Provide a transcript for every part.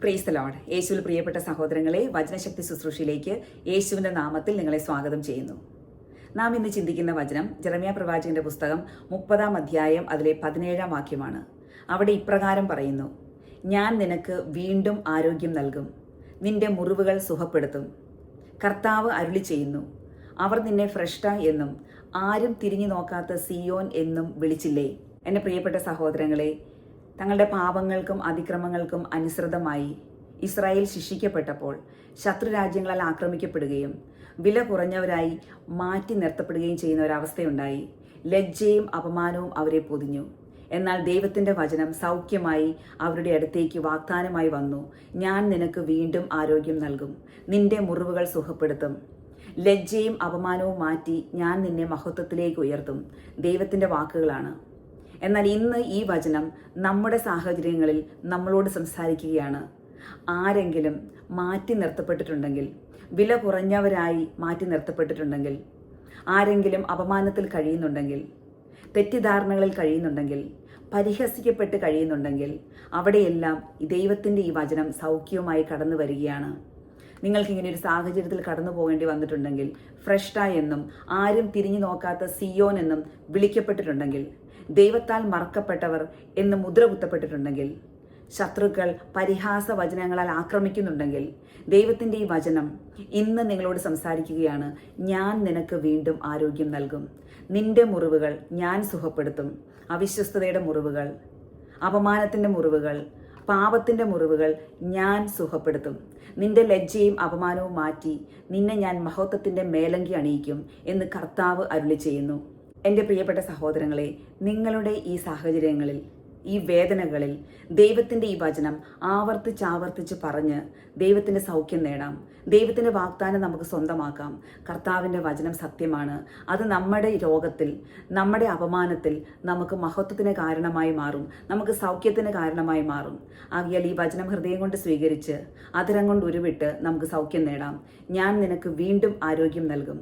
Praise the Lord. യേശുവിൽ പ്രിയപ്പെട്ട സഹോദരങ്ങളെ, വചനശക്തി ശുശ്രൂഷയിലേക്ക് യേശുവിന്റെ നാമത്തിൽ നിങ്ങളെ സ്വാഗതം ചെയ്യുന്നു. നാം ഇന്ന് ചിന്തിക്കുന്ന വചനം ജെറമ്യാ പ്രവാചകന്റെ പുസ്തകം 30-ാം അധ്യായം അതിലെ 17-ാം വാക്യമാണ്. അവിടെ ഇപ്രകാരം പറയുന്നു: ഞാൻ നിനക്ക് വീണ്ടും ആരോഗ്യം നൽകും, നിന്റെ മുറിവുകൾ സുഖപ്പെടുത്തും. കർത്താവ് അരുളി ചെയ്യുന്നു, അവർ നിന്നെ ഫ്രഷ്ട എന്നും ആരും തിരിഞ്ഞു നോക്കാത്ത സിയോൻ എന്നും വിളിച്ചില്ലേ? എൻ്റെ പ്രിയപ്പെട്ട സഹോദരങ്ങളെ, തങ്ങളുടെ പാപങ്ങൾക്കും അതിക്രമങ്ങൾക്കും അനുസൃതമായി ഇസ്രായേൽ ശിക്ഷിക്കപ്പെട്ടപ്പോൾ ശത്രുരാജ്യങ്ങളാൽ ആക്രമിക്കപ്പെടുകയും വില കുറഞ്ഞവരായി മാറ്റി നിർത്തപ്പെടുകയും ചെയ്യുന്ന ഒരവസ്ഥയുണ്ടായി. ലജ്ജയും അപമാനവും അവരെ പൊതിഞ്ഞു. എന്നാൽ ദൈവത്തിൻ്റെ വചനം സൗഖ്യമായി അവരുടെ അടുത്തേക്ക് വാഗ്ദാനമായി വന്നു: ഞാൻ നിനക്ക് വീണ്ടും ആരോഗ്യം നൽകും, നിന്റെ മുറിവുകൾ സുഖപ്പെടുത്തും. ലജ്ജയും അപമാനവും മാറ്റി ഞാൻ നിന്നെ മഹത്വത്തിലേക്ക് ഉയർത്തും. ദൈവത്തിൻ്റെ വാക്കുകളാണ്. എന്നാൽ ഇന്ന് ഈ വചനം നമ്മുടെ സാഹചര്യങ്ങളിൽ നമ്മളോട് സംസാരിക്കുകയാണ്. ആരെങ്കിലും മാറ്റി നിർത്തപ്പെട്ടിട്ടുണ്ടെങ്കിൽ, വില കുറഞ്ഞവരായി മാറ്റി നിർത്തപ്പെട്ടിട്ടുണ്ടെങ്കിൽ, ആരെങ്കിലും അപമാനത്തിൽ കഴിയുന്നുണ്ടെങ്കിൽ, തെറ്റിദ്ധാരണകളിൽ കഴിയുന്നുണ്ടെങ്കിൽ, പരിഹസിക്കപ്പെട്ട് കഴിയുന്നുണ്ടെങ്കിൽ, അവിടെയെല്ലാം ദൈവത്തിൻ്റെ ഈ വചനം സൗഖ്യവുമായി കടന്നു വരികയാണ്. നിങ്ങൾക്കിങ്ങനെ ഒരു സാഹചര്യത്തിൽ കടന്നു പോകേണ്ടി വന്നിട്ടുണ്ടെങ്കിൽ, ഫ്രഷ്ട എന്നും ആരും തിരിഞ്ഞു നോക്കാത്ത സിയോൻ എന്നും വിളിക്കപ്പെട്ടിട്ടുണ്ടെങ്കിൽ, ദൈവത്താൽ മറക്കപ്പെട്ടവർ എന്ന് മുദ്ര കുത്തപ്പെട്ടിട്ടുണ്ടെങ്കിൽ, ശത്രുക്കൾ പരിഹാസ വചനങ്ങളാൽ ആക്രമിക്കുന്നുണ്ടെങ്കിൽ, ദൈവത്തിൻ്റെ ഈ വചനം ഇന്ന് നിങ്ങളോട് സംസാരിക്കുകയാണ്: ഞാൻ നിനക്ക് വീണ്ടും ആരോഗ്യം നൽകും, നിന്റെ മുറിവുകൾ ഞാൻ സുഖപ്പെടുത്തും. അവിശ്വസ്തതയുടെ മുറിവുകൾ, അപമാനത്തിൻ്റെ മുറിവുകൾ, പാപത്തിൻ്റെ മുറിവുകൾ ഞാൻ സുഖപ്പെടുത്തും. നിന്റെ ലജ്ജയും അപമാനവും മാറ്റി നിന്നെ ഞാൻ മഹത്വത്തിൻ്റെ മേലങ്കി അണിയിക്കും എന്ന് കർത്താവ് അരുളി ചെയ്യുന്നു. എൻ്റെ പ്രിയപ്പെട്ട സഹോദരങ്ങളെ, നിങ്ങളുടെ ഈ സാഹചര്യങ്ങളിൽ, ഈ വേദനകളിൽ ദൈവത്തിൻ്റെ ഈ വചനം ആവർത്തിച്ചാവർത്തിച്ച് പറഞ്ഞ് ദൈവത്തിൻ്റെ സൗഖ്യം നേടാം. ദൈവത്തിൻ്റെ വാഗ്ദാനം നമുക്ക് സ്വന്തമാക്കാം. കർത്താവിൻ്റെ വചനം സത്യമാണ്. അത് നമ്മുടെ രോഗത്തിൽ, നമ്മുടെ അപമാനത്തിൽ നമുക്ക് മഹത്വത്തിന് കാരണമായി മാറും, നമുക്ക് സൗഖ്യത്തിന് കാരണമായി മാറും. ആകയാൽ ഈ വചനം ഹൃദയം കൊണ്ട് സ്വീകരിച്ച് അതരം കൊണ്ട് ഉരുവിട്ട് നമുക്ക് സൗഖ്യം നേടാം. ഞാൻ നിനക്ക് വീണ്ടും ആരോഗ്യം നൽകും,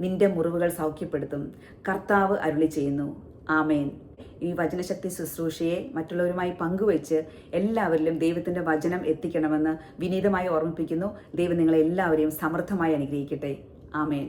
നിന്റെ മുറിവുകൾ സൗഖ്യപ്പെടുത്തും. കർത്താവ് അരുളി ചെയ്യുന്നു. ആമേൻ. ഈ വചനശക്തി ശുശ്രൂഷയെ മറ്റുള്ളവരുമായി പങ്കുവെച്ച് എല്ലാവരിലും ദൈവത്തിൻ്റെ വചനം എത്തിക്കണമെന്ന് വിനീതമായി ഓർമ്മിപ്പിക്കുന്നു. ദൈവം നിങ്ങളെ എല്ലാവരെയും സമൃദ്ധമായി അനുഗ്രഹിക്കട്ടെ. ആമേൻ.